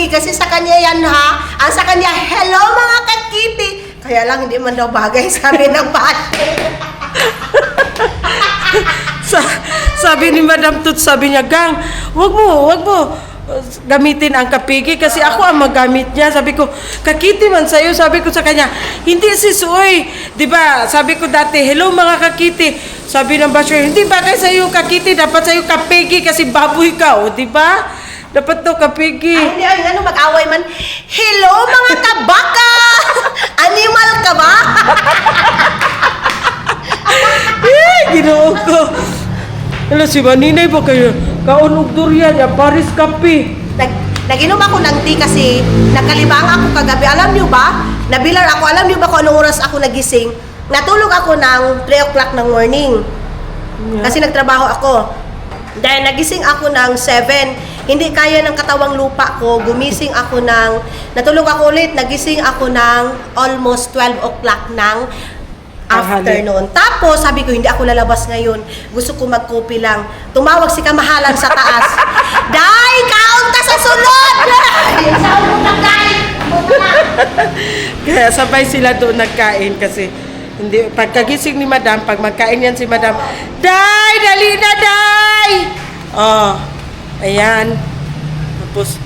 Kasi sa kanya yan ha, ang sa kanya, hello mga kakiti. Kaya lang hindi man daw bagay, sabi ng bahay. Sabi ni Madam Tut, sabi niya, Gang, wag mo gamitin ang kapigi kasi ako ang magamit niya. Sabi ko, kakiti man sa'yo. Sabi ko sa kanya, hindi sis, uy. Diba, sabi ko dati, hello mga kakiti. Sabi ng basher, hindi bagay sa'yo kakiti, dapat sa'yo kapigi kasi baboy ka, o diba? Dapat to kapigi. Hindi, ano, mag-away man. Hello mga kabaka! Animal ka ba? Ginoo ko. Alam, si Maninay ba kayo? Kaunog durian, ya Paris Kape. Nag-inom ako ng tea kasi nakalibang ako kagabi. Alam niyo ba? Nabilar ako. Alam niyo ba kung anong oras ako nagising? Natulog ako ng 3 o'clock ng morning. Yeah. Kasi nagtrabaho ako. Dahil nagising ako ng 7. Hindi kaya ng katawang lupa ko. Gumising ako ng... Natulog ako ulit. Nagising ako ng almost 12 o'clock ng afternoon. Tapos, sabi ko, hindi ako lalabas ngayon. Gusto ko mag-copy lang. Tumawag si kamahalan sa taas. Day, kaunta sa sulod! Kaya sabay sila doon nagkain kasi hindi, pagkagising ni Madam, pag magkain yan si Madam, Day, dali na, Day! Oh, ayan. Tapos,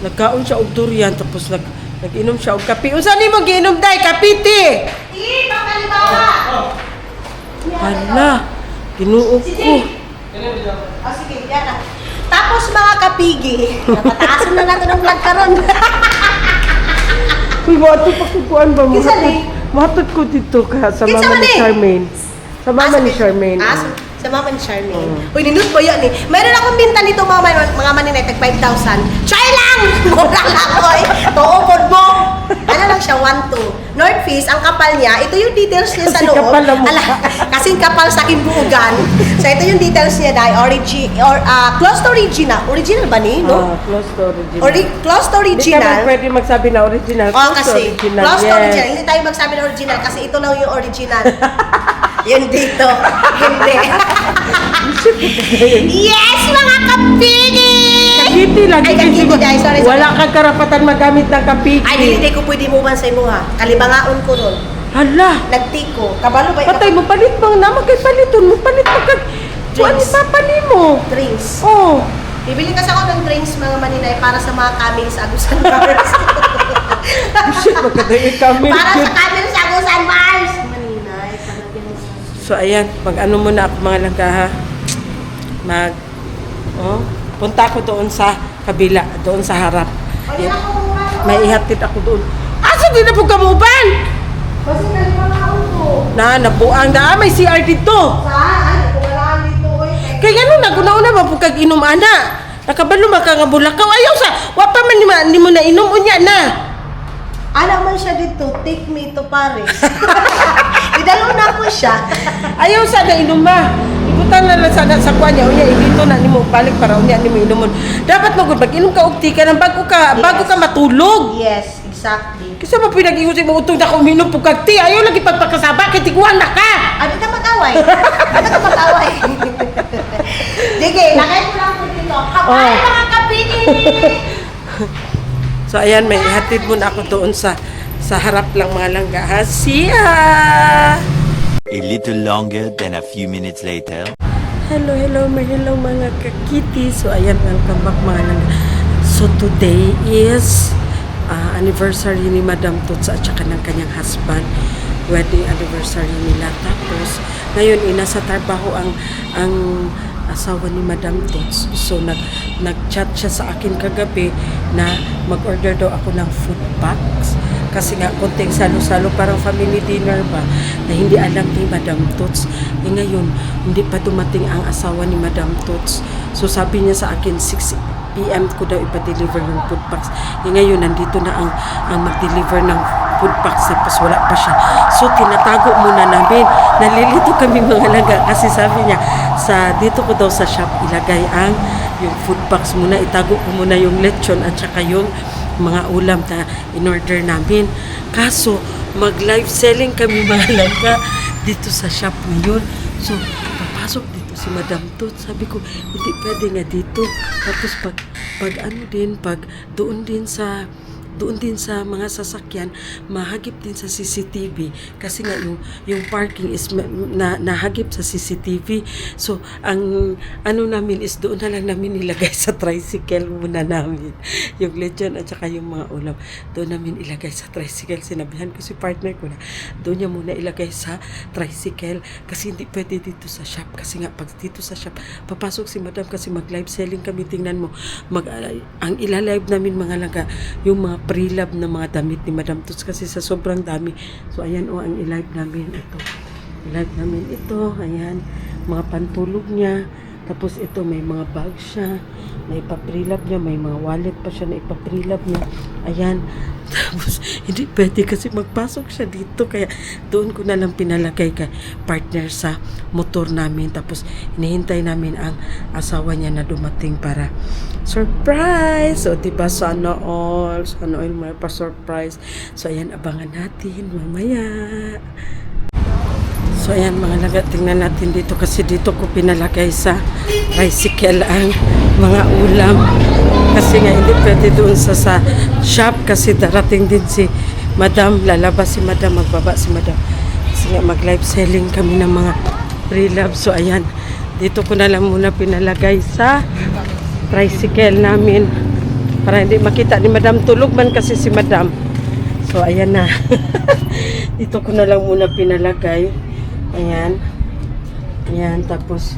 nagkaon siya og durian, tapos nag-inom siya og kape. Unsa ni mo giinom, Day? Kapiti! Hala, ginuog ko. Sige, yan na. Tapos mga kapigi, napataasan na natin ang vlog karon. Uy, mahatod pa kukuan ba mo? Kinsa ni? Mahatod ko dito ka sa Kinsa mama man ni ni? Charmaine. Sa mama ni Charmaine. Sa mama ni Charmaine. Uy, ninut po yan eh. Mayroon akong binta nito mga maninay, tag 5,000. Try lang! Mura lang, oy. Tuupod mo. Ano lang siya, 1-2. North Face, ang kapal niya, ito yung details niya sa Kasi loob. kapal na mukha. Kasing kapal sa aking buugan. So, ito yung details niya, dahil close to original. Original ba ni, no? Close to original. Close to Hindi ka original. pwede magsabi na original. Oh, kasi original. close to Yes. original. Hindi tayo magsabi ng original kasi ito lang yung original. Yun dito. Hindi. Yes, mga kapigi! Kapiti lang. Ay, kapiti, dahil. Sorry. Wala kang karapatan magamit ng kapiti. Ay, hindi ko pwede mo man sa imo ha. Kalibangaon ko ron. Hala. Nagtiko. Kabalo ba? Patay mo, palit mo naman kay paliton mo. Palit mo kag... Kuan ni Drinks. papa ni mo. Drinks. Oh. Bibili kasi ako ng drinks, mga maninay, para sa mga camel sa Agusan Bars. Shit, magkadai kami. Para sa camel sa Agusan Bars. Maninay, talagang. So, ayan. Mag-ano muna ako mga langga, ha? Punta ako doon sa kabila, doon sa harap. May ihatid ako doon. Asa din na po kamuban? Kasi kalibangaon ko. Nabuang na. May CR dito. Saan? Kung wala dito, oy. Kaya gano'n, naguna-una ba po kag inom, ana? Nakabalo makangabulakaw. Ayaw sa, wapa man ni mo na inom, unya na. Alam man siya dito, take me to Paris. Idalo na ko siya. Ayaw sa na inom ma. Ibutan na lang sana sa kuha niya. Unya, dito na ni mo balik para unya ni mo inomon. Dapat magod, pag inom ka og tika nang bago ka matulog. Yes, exactly. Kasi mo pinag-iusip mo utong na kung uminom po kag ti. Ayaw lagi pagpagkasaba, kay tiguan na ka. Ano ka mag-away? Ano ka mag-away? Sige, nakaya ko lang po dito. Kapay mga kapini! So ayan, may ihatid muna ako doon sa harap lang mga langga. Ha? Siya! A little longer than a few minutes later. Hello mga kakiti. So ayan, welcome back mga langga. So today is anniversary ni Madam Tuts at saka ng kanyang husband. Wedding anniversary nila. Tapos ngayon inasa trabaho ang asawa ni Madam Tuts. So nag-chat siya sa akin kagabi na mag-order daw ako ng food packs kasi nga konting salo-salo parang family dinner ba na hindi alam ni Madam Tuts. Ngayon hindi pa dumating ang asawa ni Madam Tuts. So sabi niya sa akin 6 PM ko daw ipa-deliver yung food packs. Ngayon, nandito na ang mag-deliver ng food packs tapos wala pa siya. So, tinatago muna namin. Nalilito kami mga langga kasi sabi niya, dito ko daw sa shop ilagay yung food packs muna. Itago ko muna yung lechon at saka yung mga ulam na in-order namin. Kaso, mag-live selling kami mga langga dito sa shop ngayon. So, papasok dito si Madam Tot. Sabi ko, hindi pwede nga dito. Tapos pag doon din sa mga sasakyan, mahagip din sa CCTV kasi nga yung parking is nahagip sa CCTV. So, ang namin is doon na lang namin nilagay sa tricycle muna namin. Yung lechon at saka yung mga ulam. Doon namin ilagay sa tricycle. Sinabihan ko si partner ko na doon niya muna ilagay sa tricycle kasi hindi pwede dito sa shop. Kasi nga, pag dito sa shop, papasok si Madam kasi mag-live selling kami. Tingnan mo, ang ilalive namin mga langga, yung mga pre-love na mga damit ni Madam Tots kasi sa sobrang dami. So, ayan ang i-live namin ito. I-live namin ito. Ayan, mga pantulog niya. Tapos ito, may mga bag siya na ipa-pre-love niya. May mga wallet pa siya na ipa-pre-love niya. Ayan. Tapos, hindi pwede kasi magpasok siya dito. Kaya, doon ko na lang pinalagay kay partner sa motor namin. Tapos, hinihintay namin ang asawa niya na dumating para surprise! So, diba, sana all may pa-surprise. So, ayan, abangan natin mamaya. So, ayan mga laga, tingnan natin dito kasi dito ko pinalagay sa tricycle ang mga ulam. Kasi nga, hindi pwede doon sa shop kasi darating din si Madam, lalabas si Madam, magbaba si Madam. Kasi nga, mag-live selling kami ng mga pre-love. So, ayan, dito ko na lang muna pinalagay sa tricycle namin para hindi makita ni Madam. Tulog man kasi si Madam. So, ayan na. Dito ko na lang muna pinalagay. Ayan. Ayan, tapos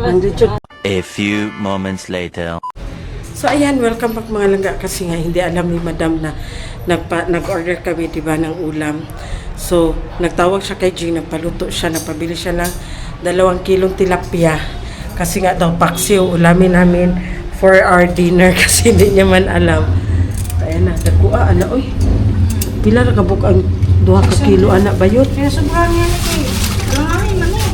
andito. A few moments later. So, ayan, welcome back mga langga kasi nga hindi alam ni Madam na nag-order kami, diba, ng ulam. So, nagtawag siya kay Gina, paluto siya, napabili siya ng 2 kilong tilapia. Kasi nga daw, paksiw, ulamin namin for our dinner kasi hindi niya man alam. So, ayan na, nagkuha, uy. Pila na kabuk ang 2 kilo, anak ba yun? Kaya sobrang yan ito eh. Langahin man eh.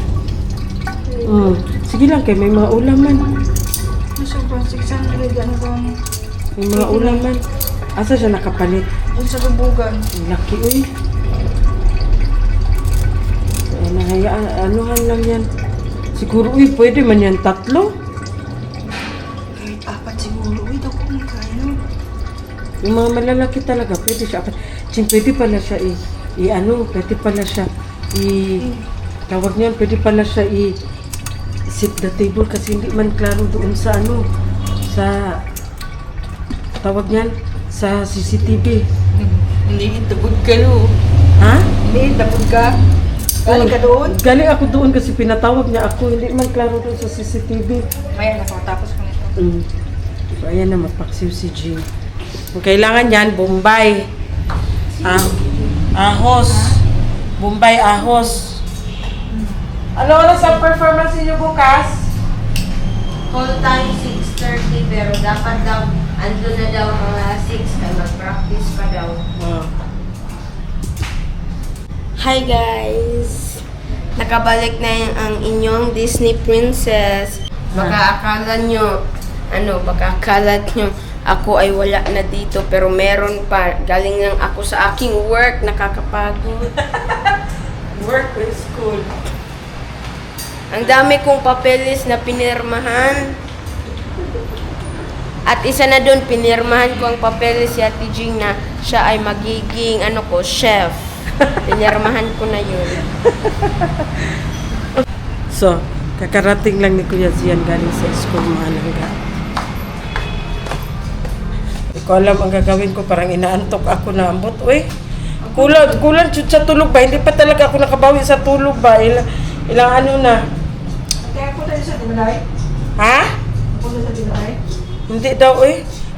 Sige lang, kay may mga ulaman. Sobrang 600 ano ba? May mga ulaman. Asa siya nakapalit? Doon sa lubugan. Laki, uy. Ayan na, hayaan, anuhan lang yan. Siguro, uy, pwede man yan 3. Kahit 4 siguro. Uy, daw kung kaya. Yung mga malalaki talaga, pwede siya. Pwede pala siya pwede pala siya tawag niyan, pwede pala siya sit the table kasi hindi man klaro doon sa sa tawag niyan, sa CCTV. Hindi, tabod ka no. Ha? Hindi, tabod ka. Galing ka doon? Galing ako doon kasi pinatawag niya ako, hindi man klaro doon sa CCTV. Ayan, nakatapos ko nito. So, ayan na, mapaksiw si G. Kung kailangan yan, Bombay. Ahos. Bombay, ahos. Ano oras ang performance niyo bukas? Call time 6:30 pero dapat daw ando na daw mga 6 kaya mag-practice pa daw. Hi guys! Nakabalik na ang inyong Disney Princess. Baka akala nyo ako ay wala na dito pero meron pa. Galing lang ako sa aking work, nakakapagod. Work or school? Ang dami kong papeles na pinirmahan. At isa na doon, pinirmahan ko ang papeles si Ate Jing na siya ay magiging chef. Pinirmahan ko na yun. So, kakarating lang ni Kuya Zian galing sa school mga langga. Hindi ko alam ang gagawin ko, parang inaantok ako na ambot. Uy, kulang sa tulog ba? Hindi pa talaga ako nakabawi sa tulog ba? Ilang na. Kaya po tayo sa Dinalay? Ha? Po tayo sa Dinalay? Hindi daw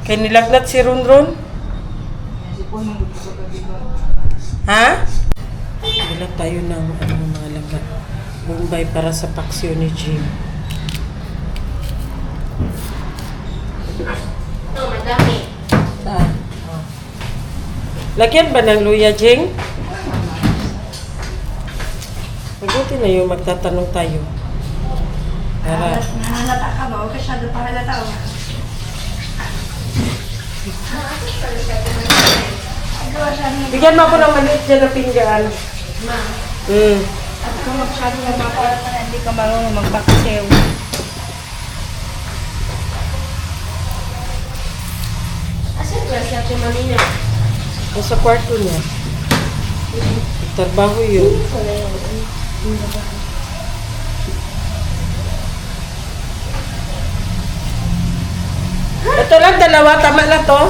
kay nilagnat si Ronron. Si po nang gusto ka dito. Ha? Wala tayo ng mga langga. Bombay para sa paksyo ni Jim. gamit. Saan? Oh. Lagyan ba ng luya, Jing? Mabuti na yung magtatanong tayo. Para, Nananata ka ba? Huwag ka siya doon pahalata. bigyan mo ako ng maliit dyan na pinggan. Ma. At kung masyado na mapahalata na hindi ka marunong magbaksiw. Asan ba si Ate Manina? Nasa kwarto niya. Trabaho yun. Ito lang, dalawa. Tama na to.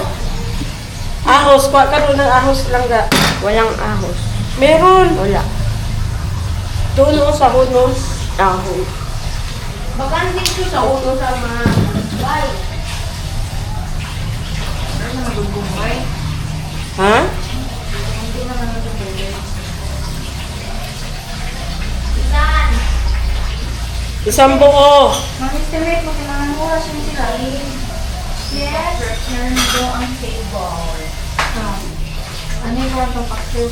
Ahos. Kuha ka doon ng ahos lang ga. Walang ahos. Meron. Wala. Doon o sa hunos. Ahos. Baka hindi ko sa ulo sa mga bay. Ano magugumay? Ha? Hindi naman magugumay. Isang buo. Mag-estimate mo kailangan mo oras yung sila. Yes. Meron do ang table. Ano yung kwartong paksiw?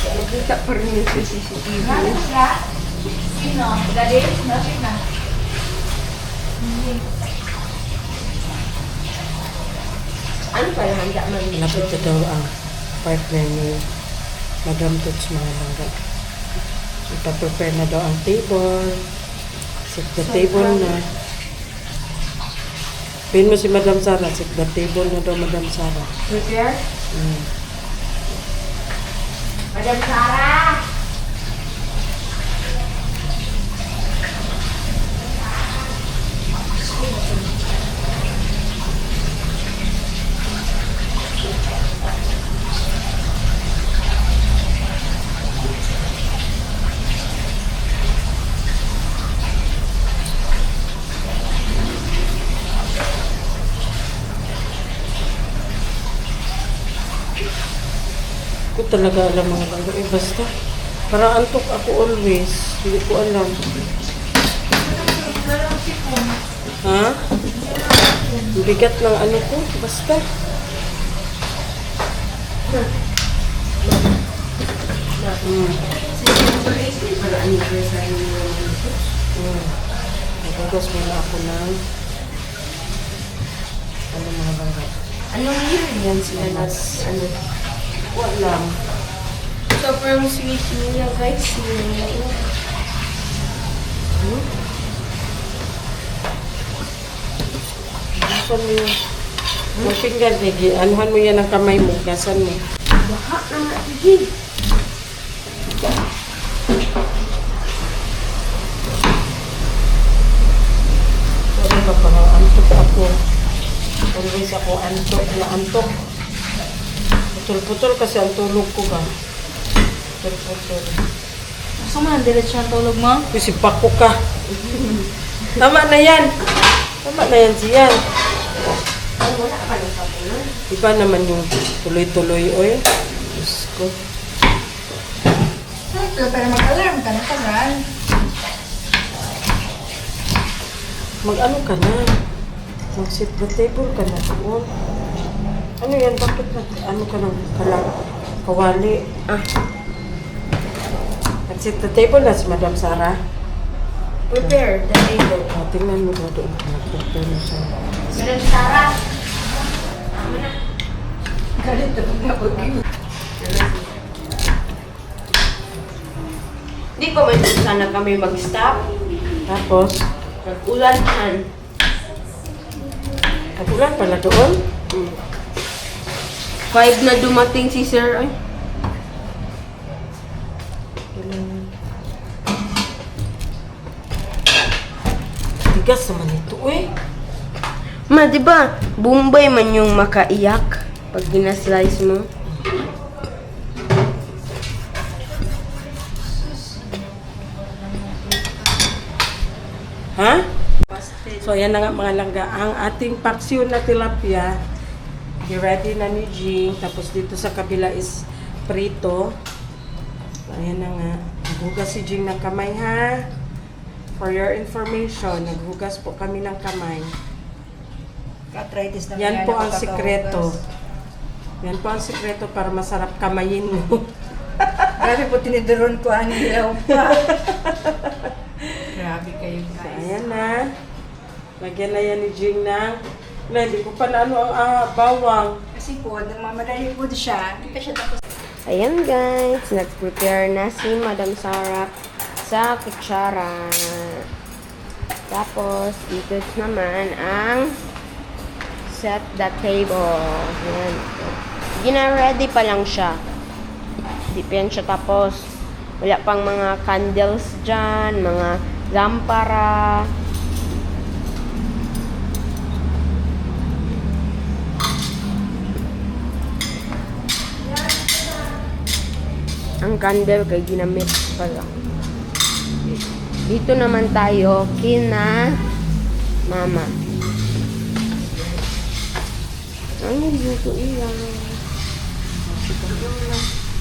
Nakita pa rin yung CCTV. Ano sila? Sino? Dali? Nasip na. Ano pala handa man dito? Lapit na daw ang partner ni Madam Tots mga langga. Ipa-prepare na daw ang table. Set the table na. Pin mo si Madam Sara. Set the table na daw Madam Sara. Prepare? Mm. Madam Sarah! Ko talaga alam mga langga. Eh basta. Parang antok ako always. Hindi ko alam. Ha? Ang bigat ng ano ko. Basta. Nagugas muna ako ng ano mga langga. Anong year yan sila ano? Wala. Sobrang sweet niya guys. Gasan mo yun. Mag-finger lagi. Anuhan mo yan ang kamay mo. Gasan mo. Baka na nga, Gigi. Sorry ba pa, antok ako. Always ako antok na antok. Putol-putol kasi ang tulog ko ba. Putol-putol. Gusto mo nang diretso ang tulog mo? Kasi pako ka. Tama na yan. Tama na yan siyan. Iba naman yung tuloy-tuloy oy. Diyos ko. Pero mag-alarm ka na tagal. Mag-ano ka na. Mag-sit the table ka na doon. Ano yan? Bakit ano ka ng kawali? Mag-sit the table na si Madam Sara. Prepare the table. Tingnan mo na doon. Nag-prepare na siya. Madam Sarah. Galit na pag napag-iw. Hindi pa man sana kami mag-stop. Tapos, Nag-ulanan. nagulan pala doon. 5 na dumating si Sir. Ay. Tigas naman ito eh. Ma, di ba? Bombay man yung makaiyak pag ginaslice mo. Ha? So, ayan na nga mga langga. Ang ating paksiw na tilapia, i-ready na ni Jing. Tapos dito sa kabila is prito. So, ayan na nga. Naghugas si Jing ng kamay, ha? For your information, naghugas po kami ng kamay. Arthritis na Yan po ang sikreto. Yan po ang sikreto para masarap kamayin mo. Grabe po, tiniduron ko ang ilaw pa. Grabe kayo So, guys. ayan na. Lagyan na yan ni Jing ng... Na, hindi ko pa na ano ang bawang. Kasi po, namamadali po siya. Hindi pa siya tapos. Ayan guys, nag-prepare na si Madam Sarah sa kutsara. Tapos, dito naman ang set the table. Ayan. Gina-ready pa lang siya. Di pa yan siya tapos. Wala pang mga candles dyan, mga lampara. Ang candle kay ginamit pa lang. Dito naman tayo kina mama. Ang luto iyan.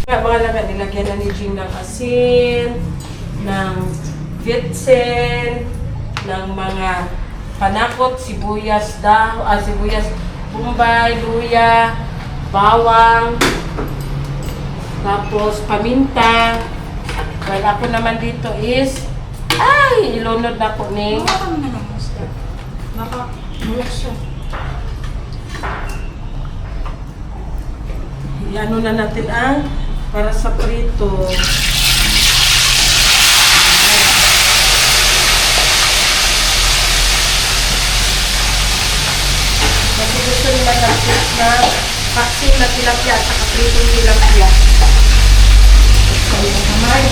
Mga laga, nilagyan na ni Jing ng asin, ng vitsin, ng mga panakot, sibuyas, sibuyas, bombay, luya, bawang, tapos paminta. Well, ako naman dito is, ilunod na po ni. Baka kami na ng musta. Baka mulak siya. Iano na natin ang para sa prito. Kasi gusto nila ng na paksi na tilapia at saka pritong tilapia. So, yun naman.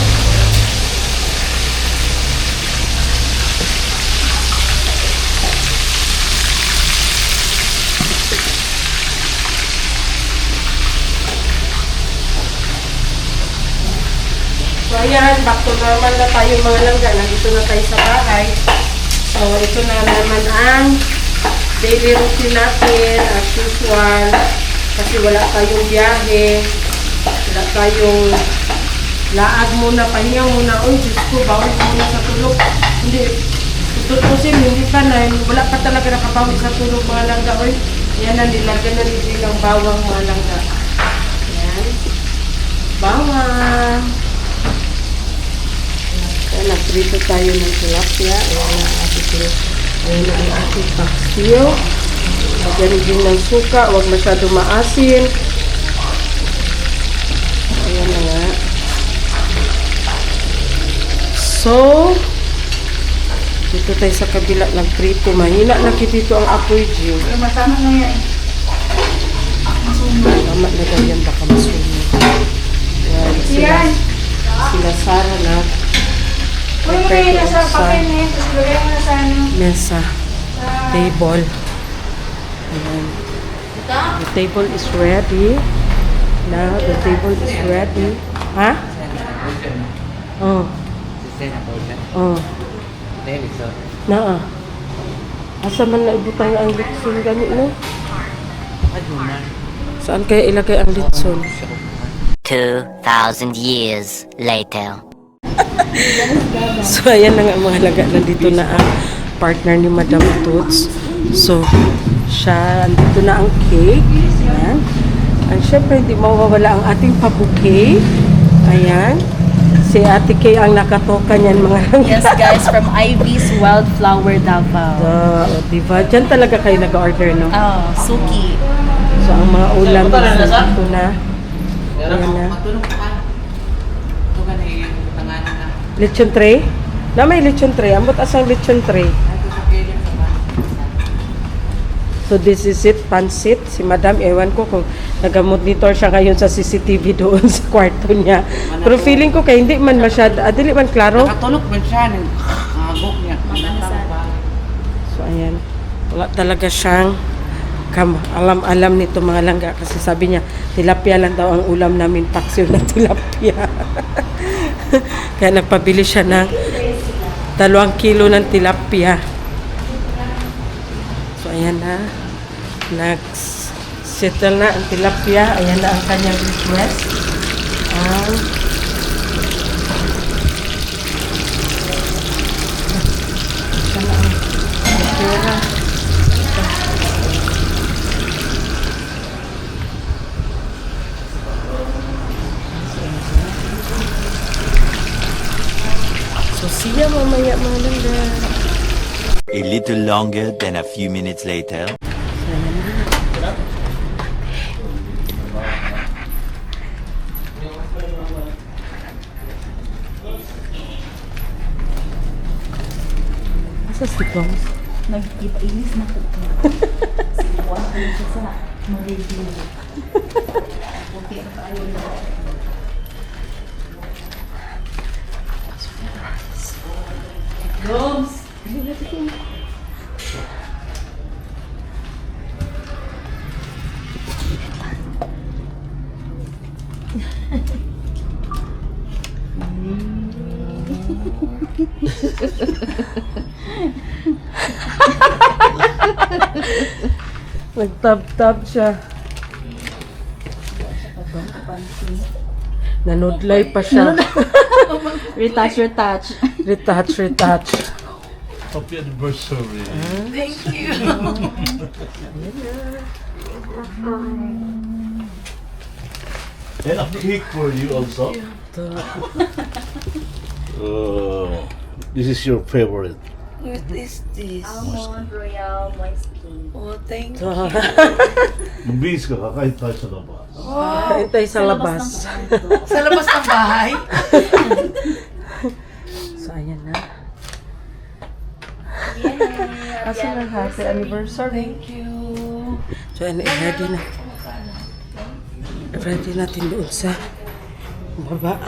So ayan, back to normal na tayo mga langga. Nandito na tayo sa bahay. So ito na naman ang daily routine natin as usual. Kasi wala tayong biyahe. Wala tayong laag muna, pahinga muna. Uy, Diyos ko, bawal muna sa tulog. Hindi, tutusin, hindi pa na. Wala pa talaga nakabawal sa tulog mga langga. Uy, ayan na, nilagyan na nila ng bawang mga langga. Ayan. Bawang. Ayan, nagprito tayo ng tilapia. Ayan ang ating paksiyo. Lagyan din ng suka. Huwag masyado maasin. Ayan na nga. So, dito tayo sa kabila ng prito. Mahina na dito ang apoy, Jim. Pero masama na yan. Tama na daw yan. Baka masunog. Ayan, sila Sarah na. Uy, mo na yun nasa papel na yun. Tapos lagay mo na sa ano. Mesa. Table. Ayan. The table is ready. Now, the table is ready. Ha? Oh. Oh. Naa. Asa man na ibutang ang litson gani no? Saan kaya ilagay ang litson? 2,000 years later. So, ayan na nga mga laga. Nandito na ang partner ni Madam Toots. So, siya, andito na ang cake. Ayan. And syempre, hindi mawawala ang ating pabuke. Ayan. Si Ate Kay ang nakatoka niyan mga langga. Yes, guys, from Ivy's Wildflower Davao. Diba? Diyan talaga kayo nag-order, no? Oh, Suki. So, ang mga ulam nandito na. Ayan na. Lechon tray? Na may lechon tray. Ambot asang lechon tray. So this is it, pansit. Si Madam, ewan ko kung nag-monitor siya ngayon sa CCTV doon sa kwarto niya. Pero feeling ko kay hindi man masyado, dili man klaro. Nakatulog man siya ng agok niya. So ayan, wala talaga siyang alam-alam nito mga langga kasi sabi niya, tilapia lang daw ang ulam namin, paksiw na tilapia. Kaya nagpabili siya ng 2 kilo ng tilapia. So, ayan na. Nag-settle na ang tilapia. Ayan na ang kanyang request. Siya na ang pera. Siya mamaya mga langga. A little longer than a few minutes later. Asa si Tom? Nagkipainis na ko. Sinuwan ko na siya sa mag-review. Okay, ayun na. Doms! Nagtab-tab siya. Nanudlay pa siya. Retouch, retouch. Retouch. Happy anniversary. And a cake for you also. This is your favorite. Almond Royal Moist Cake. Lumbis ka, kakain tayo sa labas. Kain tayo sa labas. Sa labas ng bahay. So, ayan na. Asa na happy anniversary. Thank you. So, ayan, ready na. Ready natin doon sa baba.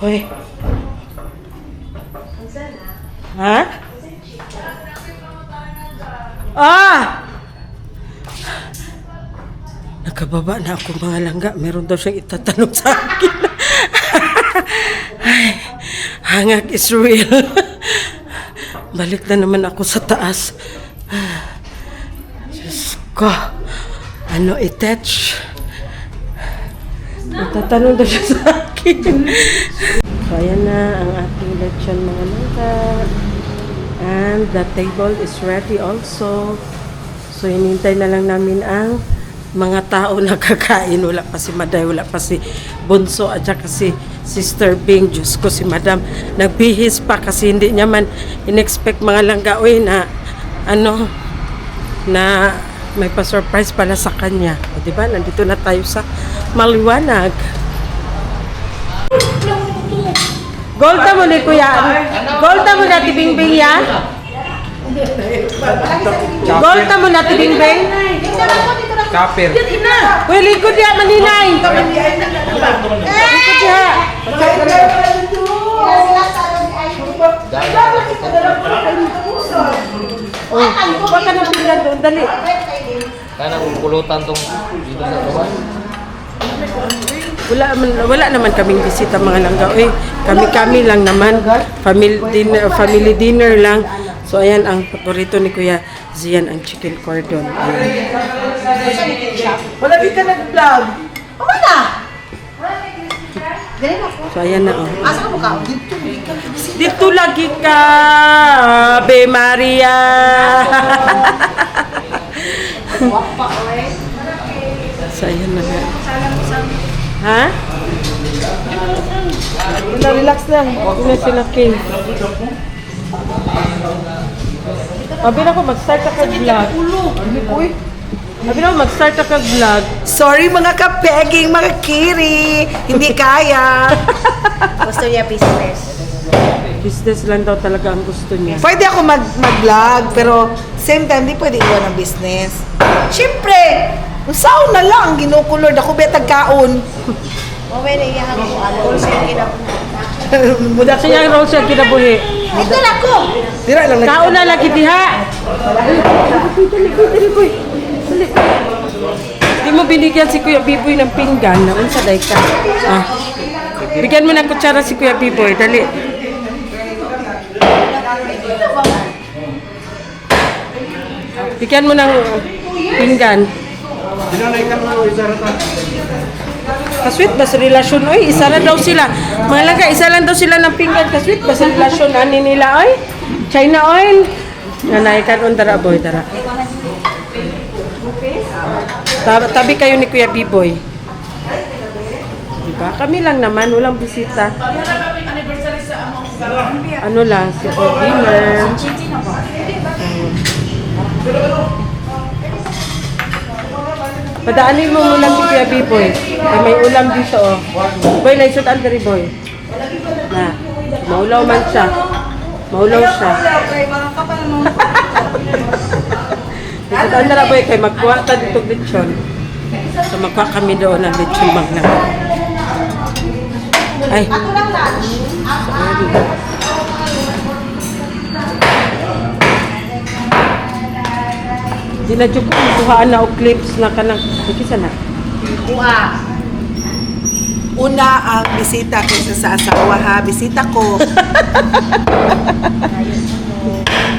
Hoy. Ha? Nakababa na ako mga langga. Meron daw siyang itatanong sa akin. Ay, hangak is real. Balik na naman ako sa taas. Diyos ko. Ano i-touch? Itatanong daw siya sa akin. So, ayan na ang ating lechon mga langga. And the table is ready also. So, hinintay na lang namin ang mga tao na kakain. Wala pa si Maday, wala pa si Bunso, at saka si Sister Bing. Diyos ko, si Madam nagbihis pa kasi hindi niya man in-expect mga langga. Uy, na ano, na may pa-surprise pala sa kanya. O, diba? Nandito na tayo sa Maliwanag. Golda mo ni Kuya. Golda mo na Tibingbing yan. Golda mo na Tibingbing. Kapir. Uy, likod ya, maninay. Likod ya. Oh, huwag ka na pinggan doon. Dali. Kanang pulutan tong dito sa bawah. Wala naman kaming bisita mga langga. Uy, kami lang naman. Family dinner lang. So, ayan ang paborito ni Kuya Zian, ang chicken cordon. Ayan. Wala di ka nag-vlog. Okay na! Dali na ako. So, ayan na, oh. Asa ka mo ka? Dito lagi ka, Ave Maria. So, ayan na nga. Ha? Wala, relax lang. Hindi na sila king. Sabi na ko, mag-start ka vlog. Sabi na ko, mag-start ka vlog. Sorry mga kapeging, mga kiri. Hindi kaya. Gusto niya business. Business lang daw talaga ang gusto niya. Pwede ako mag-vlog, pero same time, di pwede iwan ang business. Siyempre, usaw na lang, ginukulod ako betag kaon. Mamaya na iyahan ko. Ano siya kinabuhi. Muda Kasi niya ang role siya kinabuhi. Ito na ko! Dira lang Kaon na lagi diha. Di mo binigyan si Kuya Biboy ng pinggan na unsa day ka. Ah. Bigyan mo ng kutsara si Kuya Biboy, dali. Bigyan mo ng pinggan. Kasweet ba sa relasyon? Oy, isa na daw sila. Mga langga, isa lang daw sila ng pinggan. Kasweet ba sa relasyon? Ani nila, oy? China oil. Nanay ka doon, tara boy, tara. Tabi kayo ni Kuya Biboy. Diba? Kami lang naman, walang bisita. Ano lang, si dinner. Padaanin mo muna si Kuya B-Boy. Ay, may ulam dito, oh. Boy, naisot ang diri, boy. Na, maulaw man siya. Maulaw siya. Naisot ang dira, boy, kay magkuha ta dito lechon. So, magkuha kami doon ng lechon magna. Ay. Sorry. Di na dyan ko kuhaan na o clips na kanang ikisa na. Una ang bisita kaysa sa asawa ha. Bisita ko.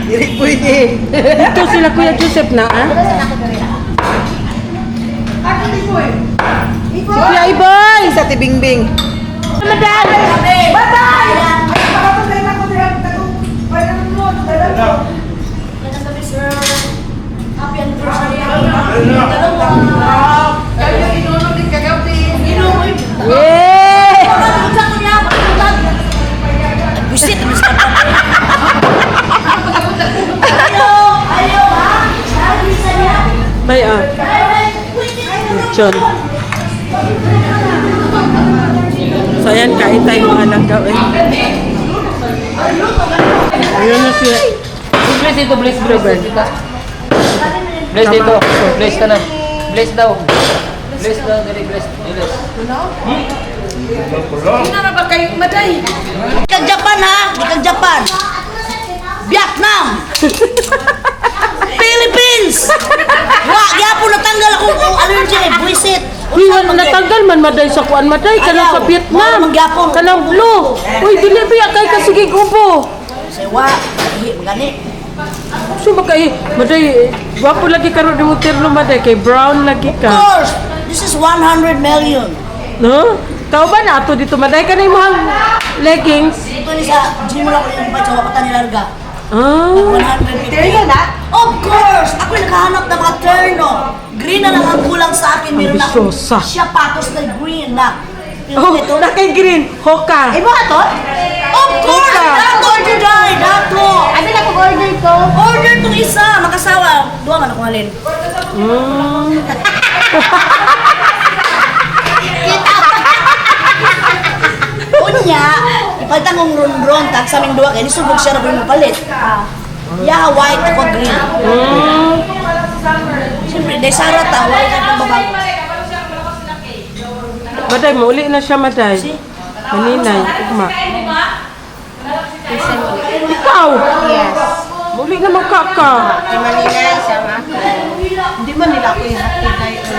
Dili pwede. Dito sila Kuya Joseph na, ah? Si Kuya Iboy! Sa tibingbing. Madal! Yeah! Bay, ah. Lechon. So, ayan, kain tayo mga langgaw, eh. Ayun na siya. Bless dito, bless, bless, bless dito. Bless dito. Bless ka na. Bless daw. Bless daw, dali, bless. Bless. Kag Japan ha? Di kag Japan. Vietnam. Philippines. Wa, gyapon natanggal ako ang allergy ni buisit. Uy, natanggal man maday sa kuan maday kanang sa Ayaw. Vietnam. Wala namang gyapon. Kanang blue. Uy, dili biya kay kasigig ubo. Say wa, gani. So makay maday wapo lagi karo di mo terno maday kay brown lagi Of ka. course, this is 100 million. No? Tao ba na ato dito maday kanay mohang leggings? Ito ni sa gym lang ko yung pa sa wakatan ni Larga. Ah. 150. Terno na? Of course! Ako nakahanap ng mga terno. Green na lang ang kulang sa akin. Meron ako Ambisyosa. sapatos na green na. Oh, na kay green, hoka. Imo ka to? Of course! Hoka. Dato, order dahil! Dato! Ano na kung order ko? Order tong isa! Makasawa! Duwa man ako halin. Unya, ipalitan kong ron-ron tag sa aming duwa kaya nisubog siya na ko yung mapalit. Yeah, white ako green. Siyempre, dahil sarat ah, white at ang babago. Maday mauli na siya maday. Maninay, ugma. Ikaw? Yes. Mauli na magkaka. Kay Manila, siya nga. Hindi man nila ako ihatid na ito.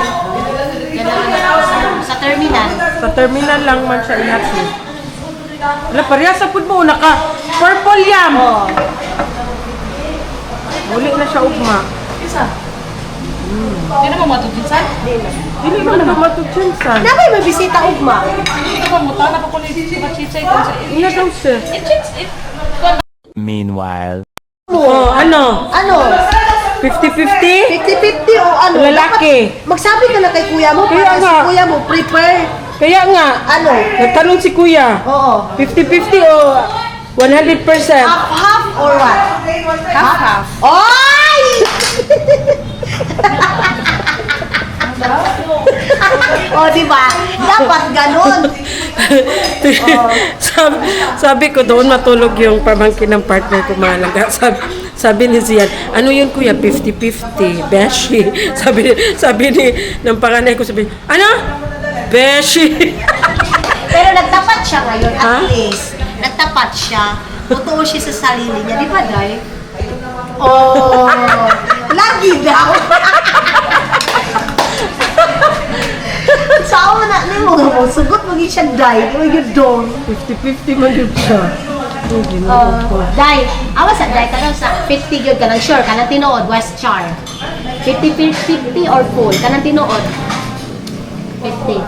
Yan lang sa terminal. Sa terminal lang man siya ihatid. Wala, pareha sa food mo, naka purple yam. Oh. Muli na siya ugma. Hindi naman matutulsan. Dili man na matutsinsan. Nakay may bisita ugma. Ito pa, muta na pa ko ni Machichay kung sa Ina daw siya. Meanwhile. Oh, ano? Ano? 50-50? 50-50 o ano? Lalaki. Dapat magsabi ka na kay kuya mo Kaya para si nga. kuya mo prepare. Kaya nga, Ano? nagtanong si kuya. Oo. 50-50 o 100%? Half or what? Half. Oy! O, di ba? Dapat ganun. sabi ko doon matulog yung pamangkin ng partner ko malaga. Sabi ni Zian, ano yun kuya, 50-50, Beshi. Sabi ni ng panganay ko, sabi, ano? Beshi. Pero nagtapat siya ngayon, at Ha? least. Nagtapat siya. Totoo siya sa sarili niya. Di ba, Day? Oh, lagi daw. Sao na ni mo nga mo, sugot mo siya, Day. Di ba yun doon? 50-50 man yun siya. Oh, ginoo ko. Day, awas sa Day, kanang sa 50 yun, kanang sure, kanang tinuod, West Char. 50-50 or full, kanang tinuod. 50.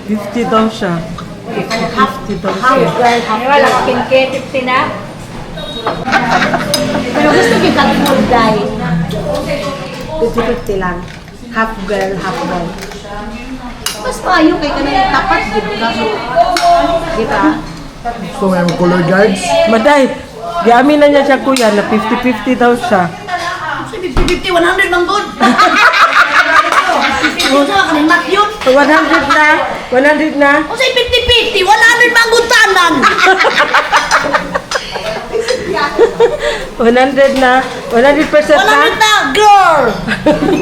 50 daw siya. 50 daw Half siya. girl, half boy. 50 na. Pero gusto ko yung full, Day. 50-50 lang. Half girl, half boy. Mas maayo kay kanang tapat gid kaso. Di ba? Gusto mo yung color guards? Maday, giamin na niya siya kuya na 50-50 daw siya. 50-50, 100 man good. 50-50 sa kanang mat yun. 100 na, 100 na. O say 50-50, 100 man good tanan. 100 na, 100% na. 100 na, girl.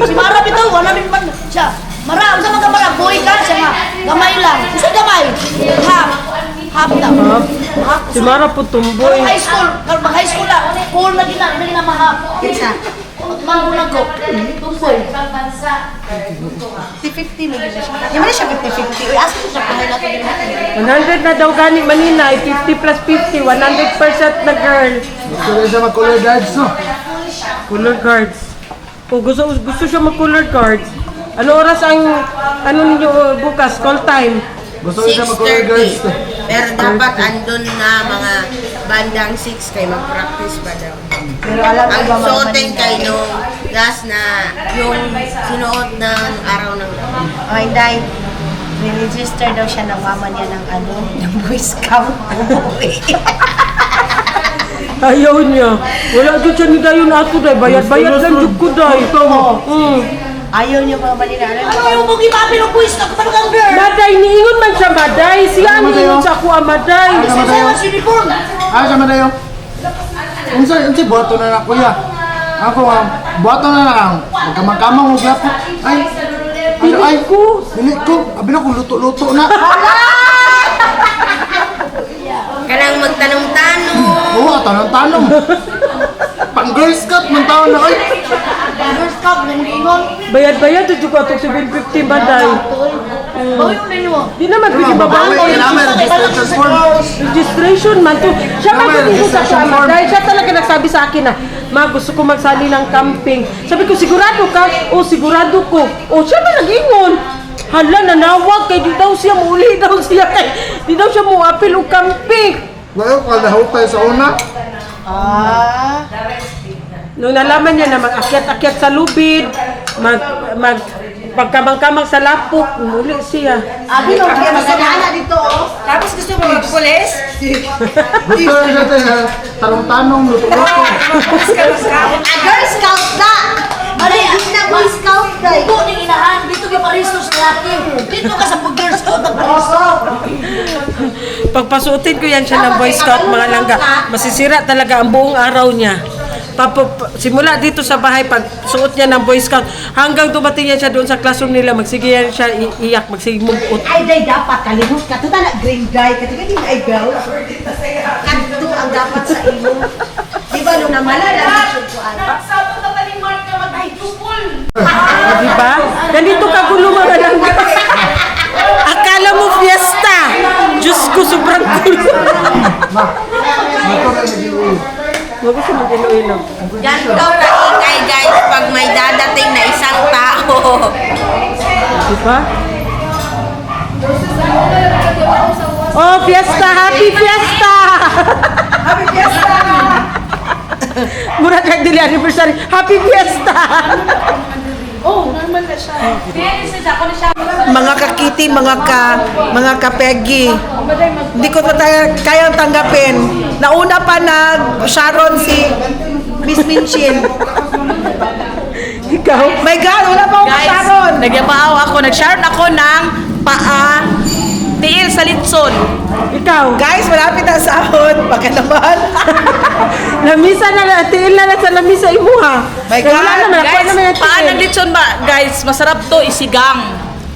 Si Mara bitaw 100 man siya. Mara, unsa man ka Mara? Boy ka siya nga. Gamay lang. Isa gamay. Half na. Half. Si Mara po tumboy. High school, mag high school na. Cool na gina, dili na mahap. Kinsa? Magmangulang ko. Tumboy. 50-50 mo yun siya. Yung siya 50-50. Uy, asa ko siya pahay natin din natin. 100 na daw gani manina, 50 plus 50, 100% na girl. Gusto rin siya mag-color guards, no? Color guards. Kung gusto siya mag-color guards, ano oras ang ano ninyo bukas, call time? Gusto rin siya mag-color guards. Pero dapat andun na mga bandang 6 kayo mag-practice ba daw. Pero alam ko Ang ba mga suotin Manila? kayo nung last na yung sinuot ng araw ng Oh, Inday. Re-register daw siya ng mama niya ng ano, ng Boy Scout. Ayaw niya. Wala dyan siya ni Dayon ato day. Bayad-bayad lang dyan ko day. Ayaw niya mga Manila. Ano yung mugi papi ng buwis na kapag girl? Maday, niingon man siya Maday. Siya ang niingon sa ako Maday. Isa sa mas uniform. Ah, siya madayo. Unsa buhato na na kuya? Ako buhato na lang. Magkamang-kamang og lapot. Ay ko. Dili ko. Abi na ko luto-luto na. kanang magtanong-tanong. Oo, tanong-tanong. Pang Girl Scout man taon na ay. Girl Scout ng lingon. Bayad-bayad dyan ko ato 750 Maday. Bawi mo na niyo. Di naman pwede babae. Kailangan registration form. Registration man to. Siya man tumingin sa registration kama. form. Dahil siya talaga nagsabi sa akin na, ma, gusto ko magsali ng camping. Sabi ko, sigurado ka? O, sigurado ko. O, siya man nag-ingon. Hala, nanawag kay di daw siya, muli daw siya kay di daw siya mo apil o camping. Ngayon, kalahot tayo sa una. Nung nalaman niya na mag-akyat-akyat sa lubid, pagkamang-kamang sa lapok, muli siya. Abi no, kaya masagana dito, oh. Tapos gusto mo mag-pulis? Gusto rin siya tayo tanong-tanong, luto-luto. Girl Scout na! Hindi na Boy Scout na eh. Ito ni inahan. Dito ka paristo sa laki. Dito ka sa Girl Scout ng paristo. Pagpasuotin ko yan siya ng Boy Scout, mga langga, masisira talaga ang buong araw niya. Simula dito sa bahay, pag suot niya ng Boy Scout, hanggang dumating yan siya doon sa classroom nila, magsige yan siya iiyak, magsigmugot. Ay, day, dapat kalimut ka. Tuta na green dye. Kasi hindi ay girl. Kanto ang dapat sa imo. Di ba nung namalala na siya Diba? Ganito kagulo mga langga. Akala mo fiesta. Diyos ko, sobrang gulo. Huwag ko siya mag-ilo-ilo. Yan daw kaingay guys pag may dadating na isang tao. Diba? Oh, fiesta! Happy fiesta! Happy fiesta! Murag kag dili anniversary. Happy fiesta! Mga kakiti, mga kapegi. Hindi ko to kayang tanggapin. Nauna pa Sharon si Miss Minchin. Ikaw? My God, wala pa akong Sharon. Nagyapaaw ako, nag-Sharon ako ng paa, tiil sa litson. Ikaw? Guys, malapit ang sahod. Baka naman. Lamisa na lang, tiil na lang sa lamisa imo ha. My Kaya wala God, naman, ako Guys, naman yung paa tiil. ng litson ba? Guys, masarap to, isigang.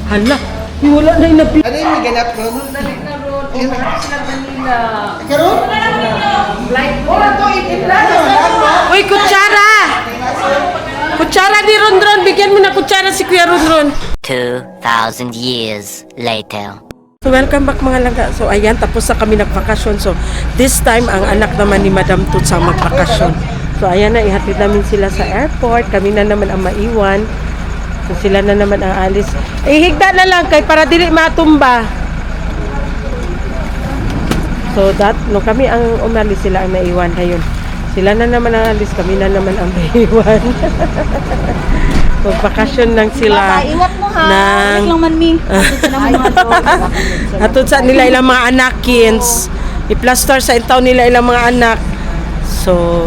Hala, wala na inabi. Ano yung may ganap ko? Uy, kutsara! Kutsara ni Rondron, bigyan mo na kutsara si Kuya Rondron. 2,000 years later. So welcome back mga langga. So ayan, tapos na kami nagbakasyon. So this time, ang anak naman ni Madam Toots ang magbakasyon. So ayan na, ihatid namin sila sa airport. Kami na naman ang maiwan. So sila na naman ang alis. Ihigda na lang kay para dili matumba. So that, no kami ang umalis, sila ang naiwan. Ayun. Sila na naman ang alis, kami na naman ang maiwan. Magbakasyon lang sila. Ingat mo ha. Nang, Lang man mi. atod sa nila ilang mga anakins. I-plaster sa intaw nila ilang mga anak. So,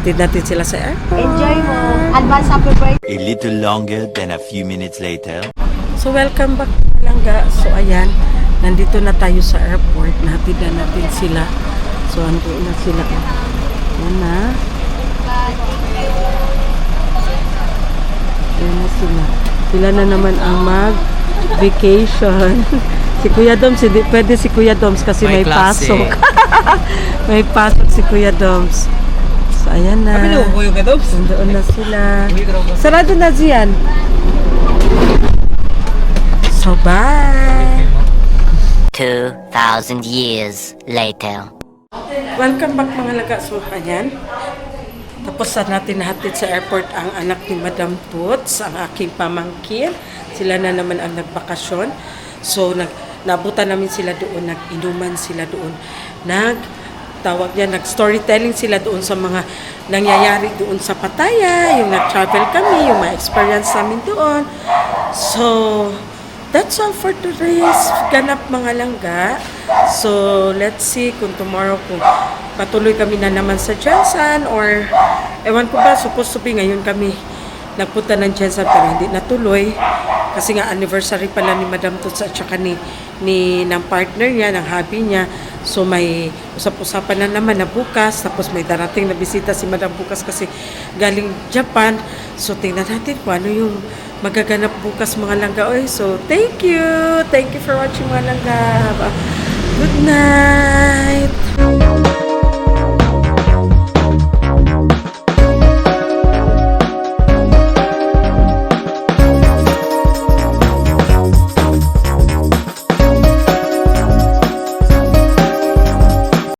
tid natin sila sa airport. Enjoy mo. Advance happy birthday. A little longer than a few minutes later. So, welcome back Palangga. So, ayan. Nandito na tayo sa airport. Nahatidan natin sila. So, ando na sila. Ayan na. Ayan na sila. Sila na naman ang mag-vacation. Si Kuya Doms, hindi pwede si Kuya Doms kasi may pasok. May pasok si Kuya Doms. So, ayan na. Nandoon na sila. Sarado na diyan. So, bye! 2,000 years later. Welcome back mga laga. So, ayan. Tapos sa natin nahatid sa airport ang anak ni Madam Toots, ang aking pamangkin. Sila na naman ang nagbakasyon. So, nabutan namin sila doon, nag-inuman sila doon. Nag-storytelling sila doon sa mga nangyayari doon sa Pattaya, yung nag-travel kami, yung mga experience namin doon. So, that's all for today's ganap mga langga. So, let's see kung tomorrow kung patuloy kami na naman sa Jensen or ewan ko ba, supposed to be ngayon kami nagpunta ng Jensen pero hindi natuloy kasi nga anniversary pala ni Madam Toots at saka ng partner niya, ng hubby niya. So, may usap-usapan na naman na bukas tapos may darating na bisita si Madam bukas kasi galing Japan. So, tingnan natin kung ano yung magaganap bukas mga langga. So, thank you! Thank you for watching mga langga. Good night!